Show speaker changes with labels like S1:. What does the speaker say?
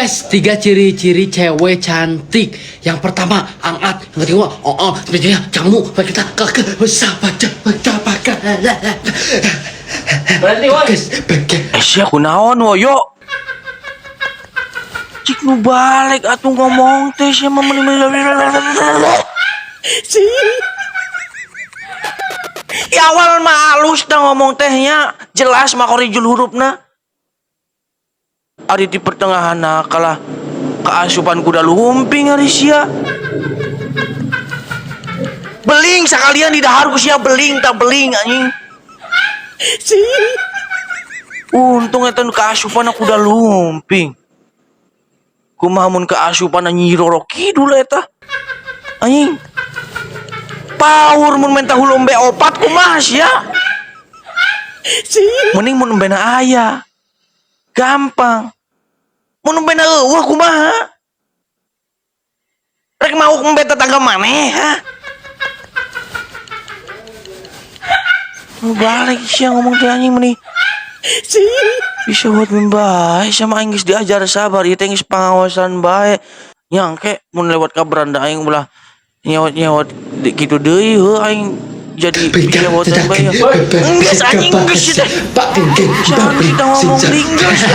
S1: guys, 3 ciri-ciri cewek cantik. Yang pertama, angkat. Yang kedua, ketiga, jamu. Kita ke baca.
S2: Berhenti, woi.
S1: Guys,
S3: Siya kunaon woyo. Cik nu balik atuh ngomong teh siya Ya awal mah halus dah ngomong tehnya, jelas mah korijul hurufna. Ari di pertengahan kalah keasupan kuda lumping ari sia. Beling sekalian di dahar ku sia beling tak beling anjing. Untung eta nu keasupan kuda lumping. Kumaha mun keasupan Nyi Roro Kidul eta. Anjing. Power mun menta hulumbe opat kumaha sia. Mending mun umbena aya. Gampang. Mun umbena eueuh kumaha? Rek mau umbe tetangga maneh, ha? Balik sia ngomong teh anjing meni. Bisa buat membae sama aing geus diajar sabar ieu teh geus pangawasan bae. Nyangke mun lewat ka beranda aing ulah nyewot-nyewot kitu deui heuh aing jadi nyewatan bae. Geus anjing geus
S1: Pak Geng,
S3: ngomong Inggris.